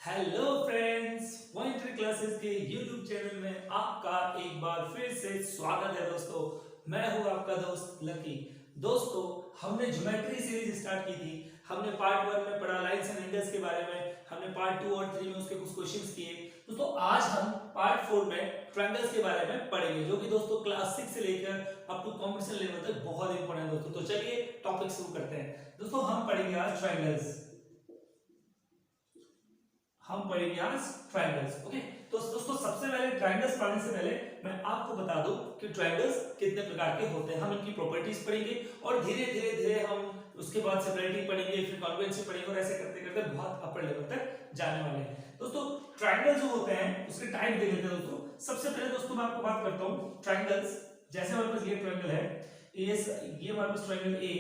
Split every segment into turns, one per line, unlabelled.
Hello friends, pointer classes के YouTube channel में आपका एक बार फिर से स्वागत है दोस्तों। मैं हूं आपका दोस्त लकी। दोस्तों, हमने ज्योमेट्री सीरीज स्टार्ट की थी। हमने पार्ट 1 में पढ़ा लाइंस एंड एंगल्स के बारे में, हमने पार्ट 2 और 3 में उसके कुछ क्वेश्चंस किए। दोस्तों, आज हम पार्ट 4 में ट्रायंगल्स के बारे में पढ़ेंगे, जो कि दोस्तों क्लास 6 से लेकर अप टू कॉम्पिटिशन लेवल तक बहुत इंपॉर्टेंट है दोस्तों। तो चलिए टॉपिक शुरू करते हैं। दोस्तों, हम पढ़ेंगे आज ट्रायंगल्स। ओके। तो दोस्तों, सबसे पहले ट्रायंगल्स पढ़ने से पहले मैं आपको बता दूं कि ट्रायंगल्स कितने प्रकार के होते हैं। हम इनकी प्रॉपर्टीज पढ़ेंगे और धीरे धीरे हम उसके बाद सेपरेटिंग पढ़ेंगे, फिर कॉन्वेंशन पढ़ेंगे और ऐसे करते करते बहुत अपर लेवल तक जाने वाले हैं। दोस्तों, ट्रायंगल जो होते हैं उसके टाइप देख लेते हैं दोस्तों। सबसे पहले दोस्तों मैं आपको बात करता हूं ट्रायंगल्स। जैसे हमारे पास ये ट्रायंगल है, ये हमारे पास ट्रायंगल ए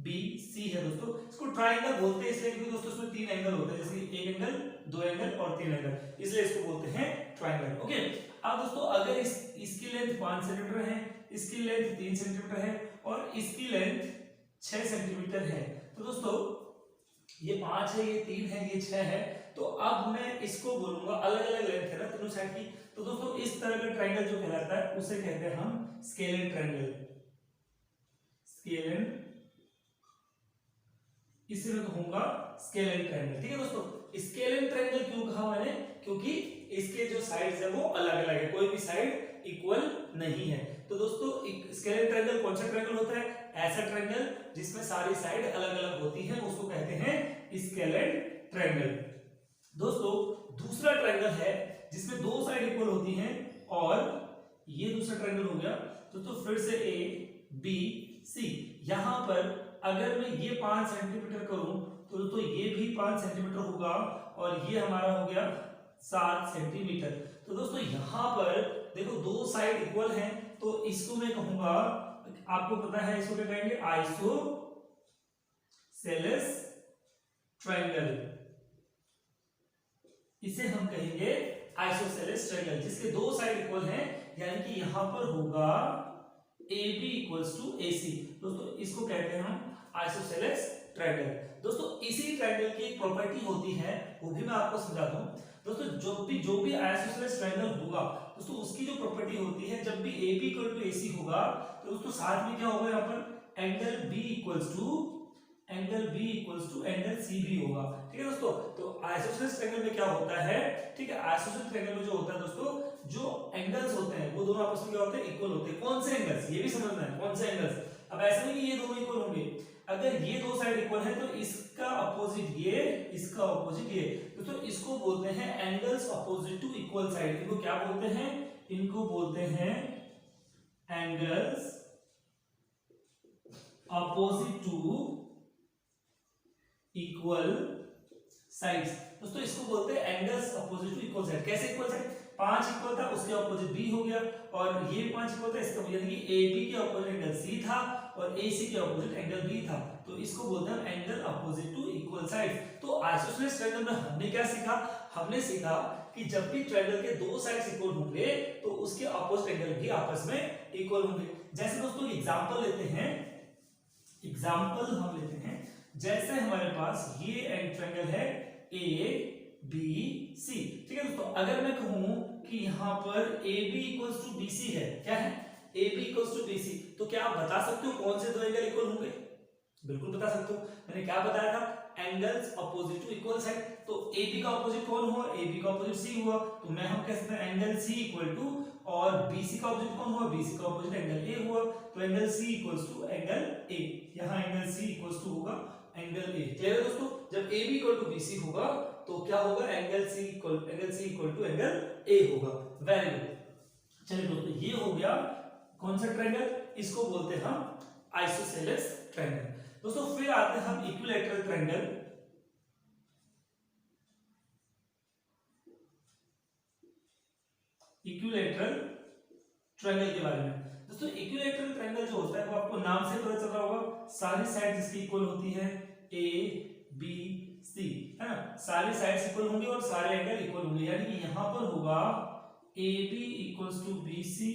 बी सी है दोस्तों। इसको ट्रायंगल बोलते हैं इसलिए क्योंकि दोस्तों इसमें तीन एंगल होते हैं, जैसे एक एंगल, दो एंगल और तीन एंगल, इसलिए इसको बोलते हैं ट्रायंगल। ओके। अब दोस्तों, अगर इसकी लेंथ 5 सेंटीमीटर है, इसकी लेंथ 3 सेंटीमीटर है और इसकी लेंथ 6 सेंटीमीटर है, तो दोस्तों ये 5 है, ये 3 है, ये 6 है, तो अब मैं इसको बोलूंगा, अलग अलग लेंथ है ना तीनों साइड की, तो दोस्तों इस तरह का ट्रायंगल जो कहलाता है उसे कहते हैं हम स्केलेन ट्रायंगल। स्केलेन, इसे मैं कहूंगा स्केलेन ट्रायंगल। ठीक है दोस्तों, स्केलेन ट्रायंगल क्यों कहा मैंने? क्योंकि इसके जो साइड्स है वो अलग अलग है, कोई भी साइड इक्वल नहीं है। तो दोस्तों, स्केलेन ट्रायंगल कौन सा ट्रायंगल होता है? ऐसा ट्रायंगल जिसमें सारी साइड अलग अलग होती है, उसको कहते हैं स्केलेन ट्रायंगल। दोस्तों, दूसरा ट्रायंगल है जिसमें दो साइड इक्वल होती हैं, और ये दूसरा ट्रायंगल हो गया। तो फिर से ए बी सी, यहां पर अगर मैं ये 5 सेंटीमीटर करूं तो ये भी 5 सेंटीमीटर होगा और ये हमारा हो गया 7 सेंटीमीटर। तो दोस्तों यहां पर देखो दो साइड इक्वल हैं, तो इसको मैं कहूंगा, आपको पता है इसको क्या कहेंगे? Isosceles triangle. इसे हम कहेंगे आइसोसेलेस ट्रायंगल, जिसके दो साइड इक्वल हैं, यानी कि यहां पर होगा AB इक्वल्स टू AC। दोस्तों इसको कहते हैं हम आइसोसेलेस ट्रायंगल। दोस्तों, इसी ट्रायंगल की एक प्रॉपर्टी होती है, वो भी मैं आपको समझा दूं। दोस्तों, जो भी आइसोसेलेस ट्रायंगल होगा दोस्तों, उसकी जो प्रॉपर्टी होती है, जब भी AB इक्वल टू AC होगा तो दोस्तों साथ में क्या होगा? यहाँ पर angle B equals to angle C भी होगा। ठीक है दोस्तों, तो आइसोसेलेस ट्रायंगल में क्या होता है? ठीक है, आइसोसेलेस ट्रायंगल में जो होता है दोस्तों, जो एंगल्स होते हैं वो दोनों आपस में क्या होते हैं? इक्वल होते हैं। कौन से एंगल्स? ये भी समझना है, कौन से एंगल्स। अब ऐसा नहीं कि ये दोनों इक्वल होंगे, अगर ये दो साइड इक्वल है तो इसका अपोजिट ये, इसका अपोजिट ये, दोस्तों इसको बोलते हैं angles opposite to equal side. इनको क्या बोलते हैं? इनको बोलते हैं angles opposite to equal sides. दोस्तों इसको बोलते हैं angles opposite to equal side. कैसे इक्वल साइड? 5 इक्वल था, उसके अपोजिट B हो गया, और ये 5 इक्वल था, इसका यानी कि AB के अपोजिट एंगल C था और AC के अपोजिट एंगल B था, तो इसको बोलते हैं angle opposite to equal side. तो आइसोसेलेस ट्रायंगल में हमने क्या सीखा? हमने सीखा कि जब भी ट्रायंगल के दो साइड्स इक्वल होंगे तो उसके अपोजिट एंगल भी आपस में इक्वल होंगे। जैसे दोस्तों एग्जांपल लेते हैं, एग्जांपल हम लेते हैं, जैसे हमारे पास ये ट्रायंगल है ABC। ठीक है दोस्तों, अगर मैं कहूं कि यहां पर AB इक्वल्स टू BC है, क्या है? AB इक्वल्स टू BC, तो क्या आप बता सकते हो कौन से दो एंगल इक्वल होंगे? बिल्कुल बता सकते हो। मैंने क्या बताया था? Angles opposite to equal side. तो AB का अपोजिट कौन हुआ? AB का अपोजिट C हुआ, तो मैं हम कह सकते हैं एंगल C इक्वल टू, और BC का अपोजिट कौन हुआ? BC का अपोजिट एंगल A हुआ, तो angle C equals to angle A। यहां एंगल C इक्वल्स टू होगा एंगल A। क्लियर है दोस्तों? जब AB इक्वल टू BC होगा तो क्या होगा? Angle C equal to angle A होगा। Very good. चलिए दोस्तों, ये हो गया कौन सा ट्रायंगल? इसको बोलते हैं हम आइसोसेलेस ट्रायंगल। दोस्तों फिर आते हैं हम इक्विलैटरल ट्रायंगल। इक्विलैटरल ट्रायंगल के बारे में दोस्तों, इक्विलैटरल ट्रायंगल जो होता है वो आपको नाम से पता चल रहा होगा, सारी साइड जिसकी इक्वल होती है, A B C, है ना? सारी साइड्स इक्वल होंगी और सारे एंगल इक्वल होंगे, यानी कि यहां पर होगा AB equals to BC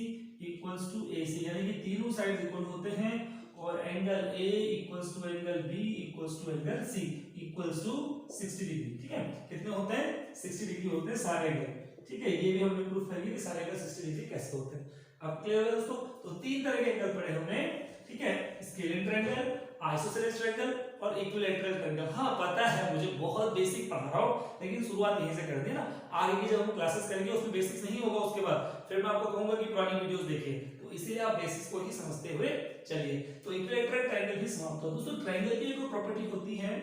equals to AC, यानी कि तीनों साइड इक्वल होते हैं, और angle A equals to angle B equals to angle C equals to 60 degree. ठीक है, कितने होते हैं? 60 डिग्री होते हैं सारे एंगल, ठीक है। ये भी हमने प्रूफ करेंगे कि सारे एंगल 60 डिग्री कैसे होते हैं। अब क्लियर है दोस्तों। तो तीन तरह के एंगल पढ़े हमने, ठीक है, स्केलिन ट्रायंगल, आइसोसेलेस ट्रायंगल और इक्विलैटरल ट्रायंगल। हाँ पता है मुझे, बहुत बेसिक पढ़ा रहा हूँ, लेकिन शुरुआत यहीं से कर दी ना, आगे की जब हम क्लासेस करेंगे उसमें बेसिक्स नहीं होगा, उसके बाद फिर मैं आपको कहूंगा कि पुरानी वीडियोस देखिए, तो इसलिए आप बेसिक्स को ही समझते हुए चलिए। तो इक्विलैटरल ट्रायंगल भी समाप्त हो। दोस्तों ट्रायंगल की एक प्रॉपर्टी होती है,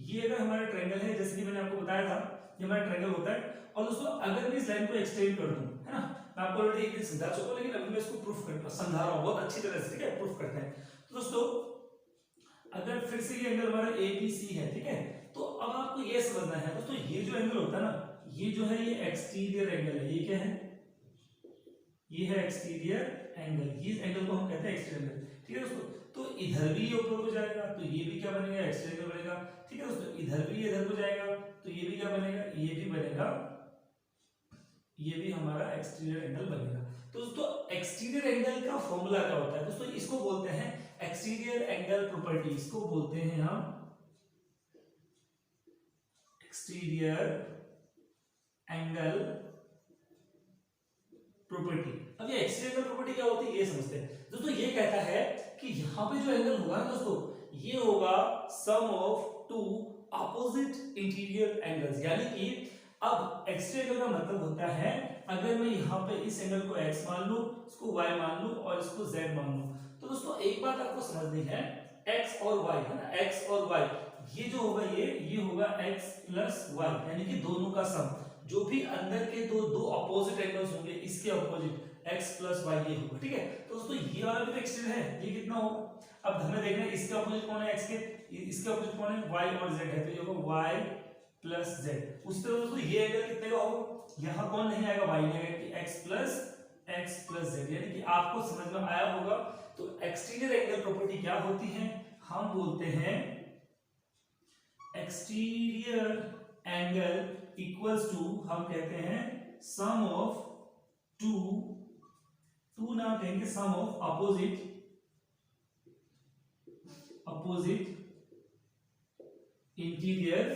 ये अगर हमारा ट्रायंगल है, जैसे कि मैंने आपको बताया था, ये हमारा ट्रायंगल होता है, और दोस्तों अगर मैं इस लाइन को एक्सटेंड कर दूं, है ना, मैं आपको ऑलरेडी एक दिन समझा चुका हूं, लेकिन अभी मैं इसको प्रूफ करता हूं, समझा रहा हूं बहुत अच्छी तरह से, ठीक है, प्रूफ करते हैं। तो दोस्तों अगर फिर से ये एंगल हमारा ABC है, ठीक है, तो अब आपको ये समझना है दोस्तों, ये जो एंगल होता है ना, ये जो है ये एक्सटीरियर एंगल है, ये क्या है, ये है एक्सटीरियर एंगल, ये एंगल को हम कहते हैं एक्सटीरियर एंगल, ठीक है दोस्तों। तो इधर भी ये ऊपर को जाएगा तो ये भी क्या बनेगा, एक्सटीरियर एंगल बनेगा, ठीक है दोस्तों। इधर भी इधर को जाएगा तो ये भी क्या बनेगा, ये भी बनेगा, ये भी हमारा एक्सटीरियर एंगल बनेगा। तो दोस्तों एक्सटीरियर एंगल का फॉर्मूला क्या होता है दोस्तों, इसको बोलते हैं एक्सटीरियर एंगल प्रॉपर्टी, इसको बोलते हैं हम एक्सटीरियर एंगल प्रॉपर्टी। अब ये एक्सटीरियर एंगल प्रॉपर्टी क्या होती है ये समझते हैं दोस्तों। ये कहता है कि यहाँ पे जो एंगल होगा दोस्तों, ये होगा sum of two opposite interior angles, यानी कि अब एक्सटीरियर एंगल का मतलब होता है, अगर मैं यहाँ पे इस एंगल को x मान लूं, इसको y मान लूं और इसको z मान लूं, तो दोस्तों एक बात आपको समझनी है, x और y है ना, x और y, ये जो होगा ये होगा x प्लस y, यानी कि दोनों का सम, जो भी अंदर के दो अपोजिट एंगल्स होंगे, इसके अपोजिट x प्लस y ये होगा, ठीक है। तो दोस्तों ये वाला भी एक्सटीरियर है, ये कितना होगा, अब हमें देखना है इसके अपोजिट कौन है, x के, इसके अपोजिट कौन है, y और z है, तो ये होगा y प्लस z। उस तरह दोस्तों ये एंगल कितने का होगा, यहाँ कौन नहीं आएगा, y नहीं आएगा, कि x प्लस z, यानी कि आपको समझ में आया होगा। तो एक्सटीरियर एंगल प्रॉपर्टी क्या होती है, हम बोलते हैं एक्सटीरियर एंगल इक्वल्स टू, हम कहते हैं सम ऑफ टू ना कहेंगे, sum of opposite interior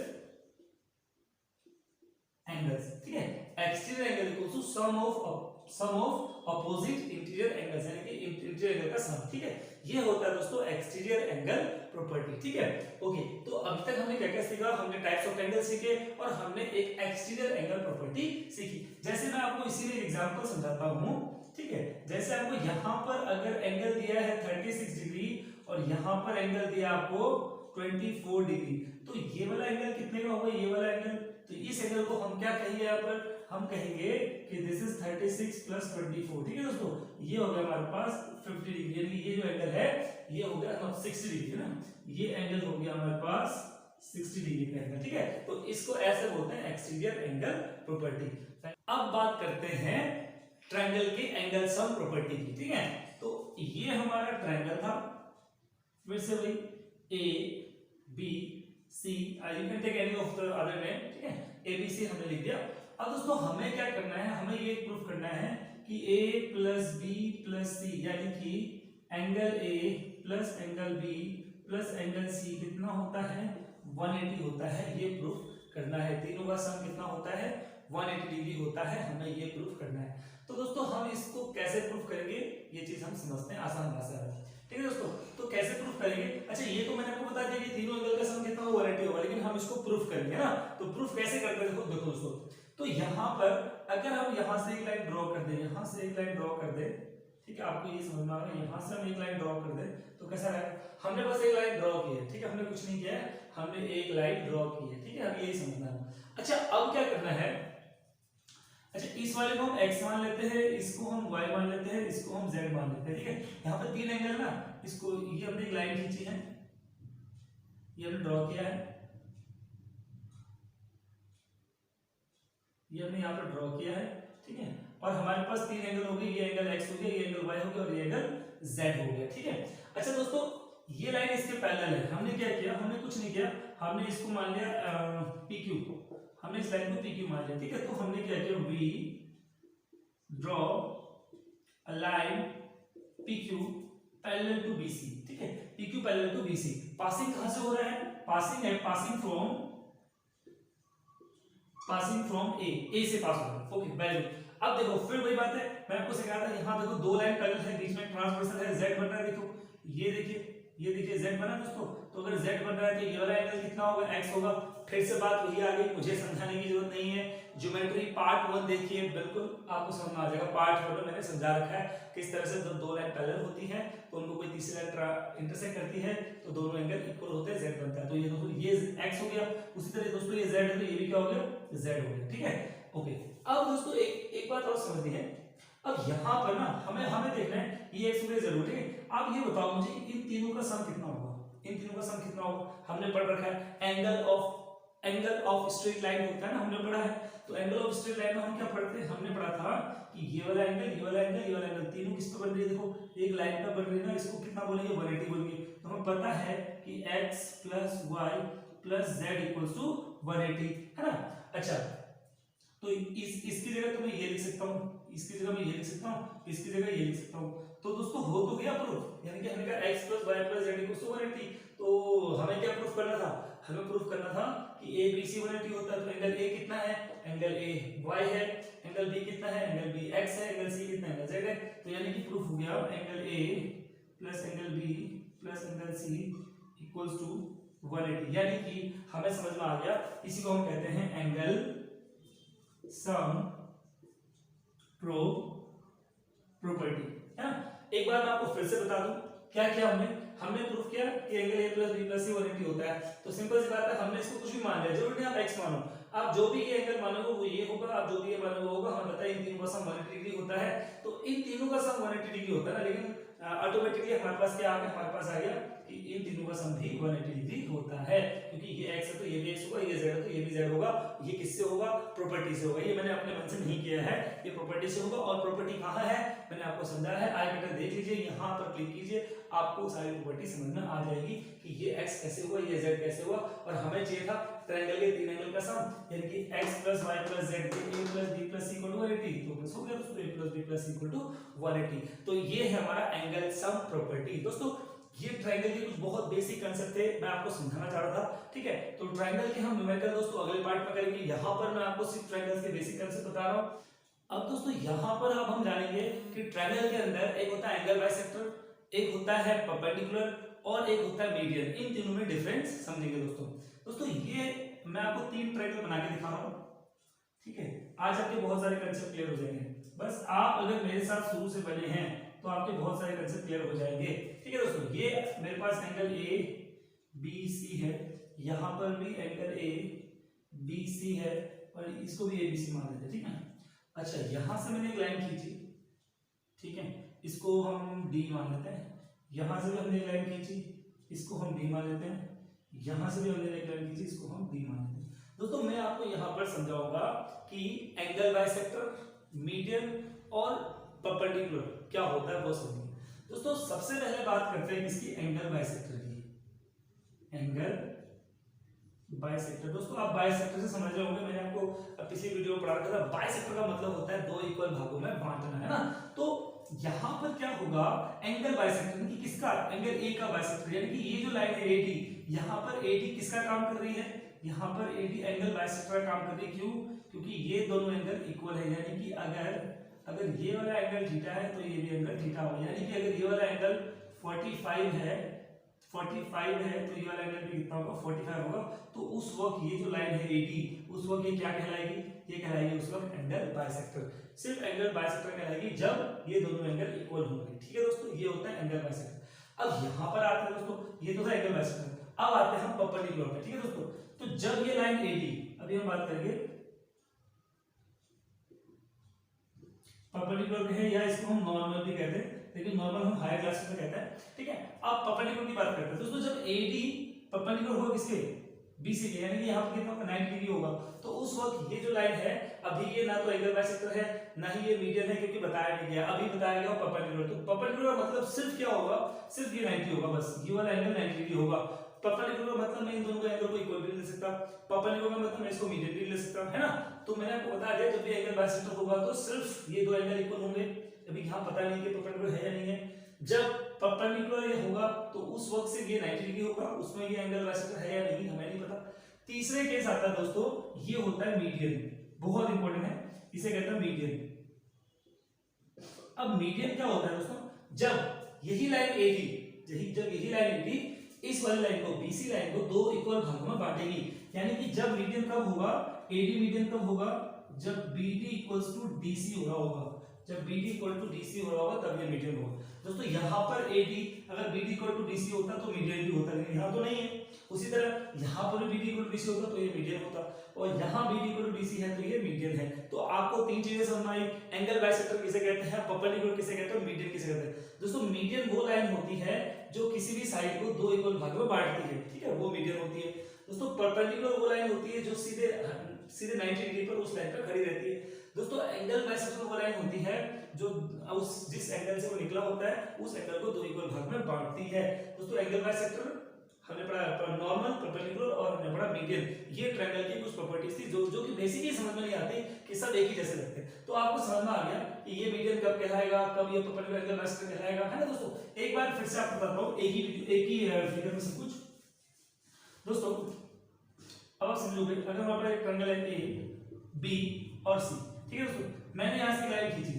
angles, ठीक है। Exterior angle equals to sum of opposite interior angles, यानी कि इंटीरियर एंगल का सम, ठीक है। ये होता है दोस्तों एक्सटीरियर एंगल प्रॉपर्टी, ठीक है। ओके, तो अभी तक हमने क्या क्या सीखा, हमने टाइप्स ऑफ एंगल सीखे और हमने एक एक्सटीरियर एंगल प्रॉपर्टी सीखी। जैसे मैं आपको इसी में एग्जांपल समझाता हूं, ठीक है। जैसे आपको यहां पर अगर एंगल दिया है 36 डिग्री और यहां पर एंगल दिया आपको 24 डिग्री, तो ये वाला एंगल कितने का होगा, ये वाला एंगल, तो इस एंगल को हम क्या कहेंगे, यहाँ पर हम कहेंगे कि दिस इज 36 प्लस 24, ठीक है दोस्तों। ये हो गया हमारे पास 50 डिग्री, यानी ये जो एंगल है ये हो गया 60 डिग्री, है ना, ये एंगल हो गया हमारे पास 60 डिग्री का एंगल, ठीक है। तो इसको ऐसे बोलते हैं एक्सटीरियर एंगल प्रॉपर्टी। अब बात करते हैं ट्रायंगल के एंगल सम प्रॉपर्टी की, ठीक है। तो ये हमारा ट्रायंगल था, फिर से वही A B C, you can take any of the other name, ठीक है, ए बी सी हमने लिख दिया। अब दोस्तों हमें क्या करना है, हमें ये प्रूफ करना है कि a प्लस बी प्लस सी, यानी कि angle a plus angle b plus angle c कितना होता है, 180 होता है, ये प्रूफ करना है। तीनों का सम कितना होता है, 180 डिग्री होता है, हमें ये प्रूफ करना है। तो दोस्तों हम इसको कैसे प्रूफ करेंगे, ये चीज हम समझते हैं आसान भाषा में, ठीक है दोस्तों। तो कैसे प्रूफ करेंगे, अच्छा ये तो मैंने आपको बता दिया कि तीनों एंगल का सम कितना होगा, 180 होगा, लेकिन हम इसको प्रूफ करेंगे ना। तो प्रूफ कैसे करते हैं, देखो दोस्तों, तो यहाँ पर अगर हम यहाँ से एक लाइन ड्रॉ कर दें, यहाँ से एक लाइन ड्रॉ कर दें, ठीक है, आपको ये समझ में आ रहा है, यहाँ से हम एक लाइन ड्रॉ कर दें तो कैसा रहेगा, हमने बस एक लाइन ड्रॉ की है, ठीक है, हमने कुछ नहीं किया है, हमने एक लाइन ड्रॉ की है, ठीक है, अब यही समझना है। अच्छा अब क्या करना है, अच्छा इस वाले को हम x मान लेते हैं, इसको हम y मान लेते हैं, इसको हम z मान लेते हैं, ठीक है। यहाँ पर तीन एंगल ना, इसको ये हमने एक लाइन खींची है, ये हमने ड्रॉ किया है, ये हमने यहाँ पर ड्रॉ किया है, ठीक है, और हमारे पास तीन एंगल हो गए, ये एंगल x हो गया, ये एंगल y हो गया और ये एंगल z हो गया, ठीक है। अच्छा दोस्तों ये लाइन इसके पैरेलल है, हमने क्या किया, हमने कुछ नहीं किया, हमने इसको मान लिया PQ को, हमने इस लाइन को PQ मान लिया, ठीक है। तो हमने क्या किया, we draw a line PQ parallel to BC, ठीक है, PQ parallel to BC। Passing कहां से हो रहा है, पासिंग है, पासिंग फ्रॉम पासिंग फ्रॉम ए से पास हो रहा है। Okay very good. अब देखो फिर वही बात है, मैं आपको सिखाया था, यहाँ देखो दो लाइन पैरेलल है, बीच में ट्रांसवर्सल है, z बन रहा है, देखो ये देखिए z बना दोस्तों। तो अगर z बन रहा है तो ये वाला एंगल कितना होगा, x होगा। फिर से बात वही आ गई, मुझे समझाने की जरूरत नहीं है, ज्योमेट्री पार्ट 1 देखिए, बिल्कुल आपको समझ में आ जाएगा। पार्ट 1 में मैंने समझा रखा है किस तरह से जब दो लाइन पैरेलल होती हैं तो उनको कोई तीसरी लाइन इंटरसेक्ट करती है तो दोनों एंगल इक्वल होते हैं, z बनता है। तो ये दोस्तों ये x हो गया, उसी तरह दोस्तों ये z है तो ये भी क्या हो गया, z हो गया, ठीक है। ओके अब दोस्तों एक बात और समझनी है, अब यहाँ पर ना हमें देखना है ये x हो गया जरूर, ठीक है। अब ये बताओ मुझे इन तीनों का सम कितना होगा, इन तीनों का सम कितना होगा, हमने पढ़ रखा है एंगल ऑफ स्ट्रेट लाइन होता है ना, हमने पढ़ा है। तो एंगल ऑफ स्ट्रेट लाइन में हम क्या पढ़ते हैं, हमने पढ़ा था कि ये वाला एंगल, ये वाला एंगल, ये वाला एंगल, तीनों किस पे बन रही है, देखो एक लाइन पे बन रही है ना, इसको कितना बोलेंगे 180 बोलेंगे। तो हमें पता है कि x + y + z = 180 है ना। अच्छा तो इसकी जगह तो मैं ये लिख सकता हूँ, इसकी जगह मैं ये लिख सकता हूँ, इसकी जगह ये लिख सकता हूँ। तो दोस्तों हो तो गया प्रूफ, यानी कि हमने कहा x + y + z = 180। तो हमें क्या प्रूफ करना था, हमें प्रूफ करना था कि ABC 180 होता है। तो एंगल A कितना है, एंगल A y है, एंगल B कितना है, एंगल B x है, एंगल C कितना है, एंगल z है। तो यानी कि प्रूफ हो गया angle A + angle B + angle C = 180। यानी कि हमें समझ में आ गया, इसी को हम कहते हैं एंगल सम प्रॉपर्टी है ना। एक बार मैं आपको फिर से बता दूं क्या किया हमने प्रूफ किया कि एंगल A + B + C 180 होता है। तो सिंपल सी बात है, हमने इसको कुछ भी मान लिया, जरूरी नहीं आप x मानो, आप जो भी ये एंगल मानोगे वो ये होगा, आप जो भी ये मानोगे वो होगा। हमें पता है इन तीनों का सम 180 डिग्री होता है, तो इन तीनों का सम 180 डिग्री होता है ना, लेकिन ऑटोमेटिकली हमारे पास क्या आ गया, हमारे पास आ गया कि इन तीनों का सम भी 180 डिग्री होता है, क्योंकि ये x है तो ये भी x होगा, ये z है तो ये भी z होगा। ये किससे होगा, प्रॉपर्टी से होगा। ये मैंने अपने मन से नहीं किया है, ये प्रॉपर्टी से होगा। और प्रॉपर्टी कहाँ है, मैंने आपको समझाया है, आई बटन देख लीजिए, यहाँ पर क्लिक कीजिए, आपको सारी प्रॉपर्टी समझ में आ जाएगी कि ये x कैसे हुआ, ये z कैसे हुआ। और हमें चाहिए था ट्रायंगल के तीन एंगल का सम, यानी कि x + y + z के a + b + c = 180। तो बस हो गया दोस्तों, a + b + c = 180। तो ये है हमारा एंगल सम प्रॉपर्टी। दोस्तों ये ट्रायंगल के कुछ बहुत बेसिक कांसेप्ट थे, मैं आपको समझाना चाह रहा था, ठीक है। तो ट्रायंगल के हम न्यूमेरिकल दोस्तों अगले पार्ट में करेंगे। यहाँ पर मैं आपको सिर्फ ट्रायंगल के बेसिक कांसेप्ट बता रहा हूँ। अब दोस्तों यहाँ पर अब हम जानेंगे कि ट्रायंगल के अंदर एक होता है एंगल बाइसेक्टर, एक होता है परपेंडिकुलर और एक होता है मीडियन। इन तीनों में डिफरेंस समझेंगे दोस्तों ये मैं आपको तीन ट्रायंगल बना के दिखा रहा हूँ, ठीक है। आज आपके बहुत सारे कांसेप्ट क्लियर हो जाएंगे, बस आप अगर मेरे साथ शुरू से बने हैं तो आपके बहुत सारे कांसेप्ट क्लियर हो जाएंगे, ठीक है दोस्तों। ये मेरे पास एंगल ए बी सी है, यहाँ पर भी एंगल ए बी सी है और इसको भी ए बी सी मान लेते हैं, ठीक है। अच्छा यहाँ से मैंने एक लाइन खींची, ठीक है, इसको हम डी मान लेते हैं। यहाँ से भी हमने एक लाइन खींची, इसको हम डी मान लेते हैं। यहाँ से भी हमने एक लाइन खींची, इसको हम डी मान लेते हैं। दोस्तों मैं आपको यहाँ पर समझाऊंगा कि एंगल बाइसेक्टर, मीडियन और परपेंडिकुलर क्या होता है वो समझिए। दोस्तों सबसे पहले बात करते हैं किसकी, एंगल बाइसेक्टर की। एंगल बाइसेक्टर, दोस्तों आप बाइसेक्टर से समझ रहे होंगे, मैंने आपको पिछली वीडियो में पढ़ा रखा था। बाइसेक्टर का मतलब होता है दो इक्वल भागों में बांटना, है ना। तो यहाँ पर क्या होगा, एंगल बाइसेक्टर यानी कि किसका, एंगल ए का बाइसेक्टर, यानी कि ये जो लाइन है एडी, यहाँ पर एडी किसका काम कर रही है, यहाँ पर एडी एंगल बाइसेक्टर का काम कर रही है। क्यों, क्योंकि ये दोनों एंगल इक्वल है, यानी कि अगर ये वाला एंगल थीटा है तो ये भी एंगल थीटा होगा। यानी कि अगर ये वाला एंगल 45 है तो ये वाला एंगल भी कितना होगा, 45 होगा। तो उस वक्त ये जो लाइन है एडी, उस वक्त ये क्या कहलाएगी, ये कहलाएगी उस वक्त एंगल बाइसेक्टर। सिर्फ एंगल बाइसेक्टर कहलाएगी जब ये दोनों एंगल इक्वल होंगे, ठीक है दोस्तों। ये होता है एंगल बाइसेक्टर। अब यहाँ पर आते हैं दोस्तों, ये तो था एंगल बाइसेक्टर। अब आते हैं हम परपेंडिकुलर पे, ठीक है दोस्तों। तो जब ये लाइन एडी, अभी हम बात करेंगे परपेंडिकुलर है, या इसको हम नॉर्मल भी कहते हैं, लेकिन नॉर्मल हम हायर क्लास में कहते हैं, ठीक है। अब परपेंडिकुलर की बात करते हैं दोस्तों। जब एडी परपेंडिकुलर होगा किसके, बीसी के, यानी कि यहाँ पर कितना होगा 90 डिग्री होगा। तो उस वक्त ये जो लाइन है, अभी ये ना तो एंगल बाइसेक्टर है ना ही ये मीडियन है, क्योंकि बताया नहीं गया, अभी बताया गया परपेंडिकुलर। तो परपेंडिकुलर मतलब सिर्फ क्या होगा, सिर्फ ये 90 होगा, बस ये वाला एंगल 90 डिग्री होगा। परपेंडिकुलर मतलब मैं इन दोनों के एंगल को इक्वल भी ले सकता, परपेंडिकुलर मतलब मैं इसको मीडियन भी ले सकता, है ना। तो मैंने आपको बता दिया जब भी एंगल बाइसेक्टर होगा तो सिर्फ ये दो एंगल इक्वल होंगे। अभी यहाँ पता नहीं कि परपेंडिकुलर है या नहीं है। जब परपेंडिकुलर ये होगा तो उस वक्त से ये 90 डिग्री होगा, उसमें ये एंगल बाइसेक्टर है या नहीं हमें नहीं पता। तीसरे केस आता है दोस्तों, ये होता है मीडियन, बहुत इंपॉर्टेंट है, इसे कहते हैं मीडियन। अब मीडियन क्या होता है दोस्तों, जब यही लाइन एडी, जब यही लाइन एडी इस वाली लाइन को, बीसी लाइन को दो इक्वल भागों में बांटेगी, यानी कि जब मीडियन कब होगा, एडी मीडियन कब होगा, जब बीडी इक्वल्स टू डीसी हो रहा होगा, जब बीडी इक्वल टू डीसी हो रहा होगा तब ये मीडियन होगा। दोस्तों यहाँ पर एडी अगर बीडी इक्वल टू डीसी होता तो मीडियन भी होता, लेकिन यहाँ तो नहीं है। उसी तरह यहाँ पर बीडी इक्वल टू डीसी होता तो ये मीडियन होता, और यहाँ बीडी इक्वल टू डीसी है तो ये मीडियन है। तो आपको तीन चीजें समझ आई, एंगल बाइसेक्टर किसे कहते हैं, परपेंडिकुलर किसे कहते हैं, मीडियन किसे कहते हैं। दोस्तों मीडियन वो लाइन होती है जो किसी भी साइड को दो इक्वल भागों में बांटती है, ठीक है, वो मीडियन होती है। दोस्तों परपेंडिकुलर वो लाइन होती है जो सीधे 90 डिग्री पर उस लाइन पर खड़ी रहती है। दोस्तों एंगल बाइसेक्टर वो लाइन होती है जो उस जिस एंगल से वो निकला होता है उस एंगल को दो इक्वल भाग में बांटती है। दोस्तों एंगल बाइसेक्टर हमने पढ़ा नॉर्मल, परपेंडिकुलर और हमने पढ़ा मीडियन। ये ट्रायंगल की कुछ प्रॉपर्टीज थी जो कि बेसिकली समझ में नहीं आती कि सब एक ही जैसे लगते हैं। तो आपको समझ में आ गया कि ये मीडियन कब कहलाएगा, कब ये परपेंडिकुलर एंगल बाइसेक्टर कहलाएगा, है ना दोस्तों। एक बार फिर से आपको बताता हूं एक ही फिगर में सब कुछ। दोस्तों अब आप समझोगे, अगर हमारे पास एक ट्रायंगल है ए बी और सी, ठीक है दोस्तों, मैंने यहां से लाइन खींची,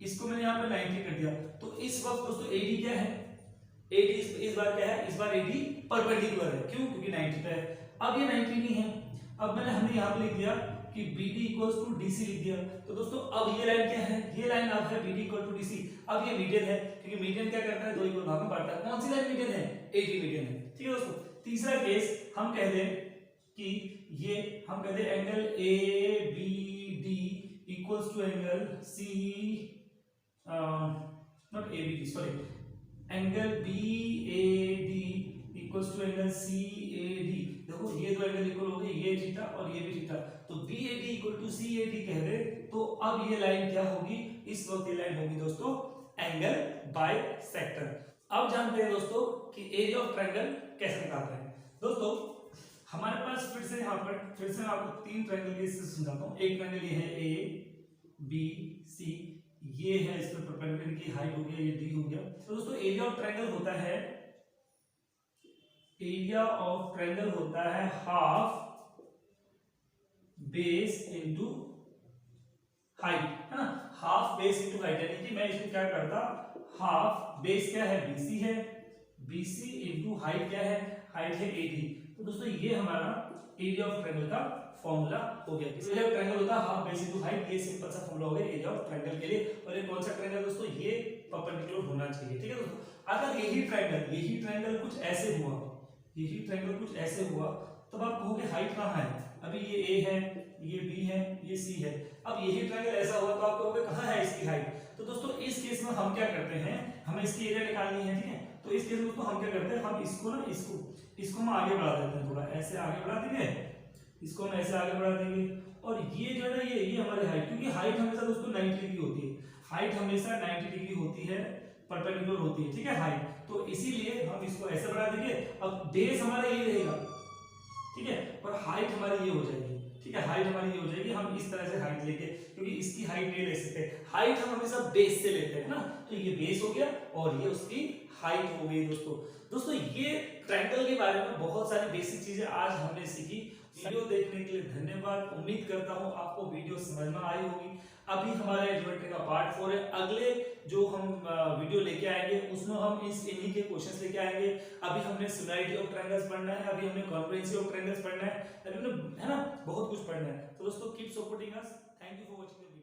इसको मैंने यहां पर 90 कर दिया, तो इस वक्त दोस्तों एडी क्या है, एडी इस बार क्या है, इस बार एडी परपेंडिकुलर है, क्यों, क्योंकि 90 पे है। अब ये 90 नहीं है, अब हमने यहां पर लिख दिया कि BD इक्वल्स टू DC लिख दिया। तो दोस्तों अब ये लाइन क्या है, ये लाइन अब है BD इक्वल टू DC। अब ये मीडियन है, क्योंकि मीडियन क्या करता है, दो इक्वल भाग में बांटता है। कौन सी लाइन मीडियन है, AD मीडियन है, ठीक है दोस्तों। तीसरा केस हम कह दें कि ये हम कहते हैं angle ABD equals to angle C not ABD sorry angle BAD equals to angle CAD। देखो ये दो एंगल इक्वल हो गए, ये थीटा और ये भी थीटा, तो BAD इक्वल टू CAD कह दे तो अब ये लाइन क्या होगी, इस वक्त ये लाइन होगी दोस्तों एंगल बाइसेक्टर। अब जानते हैं दोस्तों कि एरिया ऑफ ट्रायंगल कैसे निकालते हैं। दोस्तों हमारे पास फिर से यहाँ पर फिर से मैं आपको तीन ट्रायंगल के समझाता हूँ। एक ट्रायंगल ये है ABC, ये है इस पर परपेंडिकुलर की हाइट हो गया, ये D हो गया। तो दोस्तों एरिया ऑफ ट्रायंगल होता है, एरिया ऑफ ट्रायंगल होता है हाफ बेस इनटू हाइट, है ना, हाफ बेस इनटू हाइट। यानी कि मैं इसको क्या करता, हाफ बेस क्या है BC है, BC इनटू हाइट क्या है, हाइट है AD। तो दोस्तों ये हमारा एरिया ऑफ ट्रायंगल का फॉर्मूला हो गया। एरिया ऑफ ट्रायंगल होता है हाफ बेस इनटू हाइट, ये सिंपल सा फॉर्मूला हो गया एरिया ऑफ ट्रायंगल के लिए। और ये कौन सा ट्रायंगल दोस्तों, ये परपेंडिकुलर होना चाहिए, ठीक है दोस्तों। अगर यही ट्रायंगल कुछ ऐसे हुआ, यही ट्रायंगल कुछ ऐसे हुआ, तब आप कहोगे हाइट कहाँ है, अभी ये A है, ये B है, ये C है। अब यही ट्रायंगल ऐसा हुआ तो आप कहोगे कहाँ है इसकी हाइट। तो दोस्तों इस केस में हम क्या करते हैं, हमें इसकी एरिया निकालनी है, ठीक है। तो इस केस में दोस्तों हम क्या करते हैं, हम इसको हम आगे बढ़ा देते हैं, थोड़ा ऐसे आगे बढ़ा देंगे, इसको हम ऐसे आगे बढ़ा देंगे, और ये जो है ना ये हमारी हाइट, क्योंकि हाइट हमेशा दोस्तों 90 डिग्री होती है, हाइट हमेशा 90 डिग्री होती है, परपेंडिकुलर होती है, ठीक है हाइट। तो इसीलिए हम इसको ऐसे बढ़ा देंगे। अब बेस हमारा ये रहेगा, ठीक है, और हाइट हमारी ये हो जाएगी, ठीक है, हाइट हमारी ये हो जाएगी। हम इस तरह से हाइट लेके, क्योंकि इसकी हाइट नहीं ले सकते, हाइट हम हमेशा बेस से लेते हैं ना, तो ये बेस हो गया और ये उसकी हाइट हो गई। दोस्तों ये ट्रायंगल के बारे में बहुत सारी बेसिक चीजें आज हमने सीखी। वीडियो देखने के लिए धन्यवाद। उम्मीद करता हूँ आपको वीडियो समझ में आई होगी। अभी हमारा ज्योमेट्री का पार्ट 4 है, अगले जो हम वीडियो लेके आएंगे उसमें हम इन्हीं के क्वेश्चंस लेके आएंगे। अभी हमने सिमिलैरिटी ऑफ ट्रायंगल्स पढ़ना है, अभी हमने कॉन्ग्रुएंसी ऑफ ट्रायंगल्स पढ़ना है, अभी हमने, है ना, बहुत कुछ पढ़ना है। तो दोस्तों keep supporting us, thank you for watching.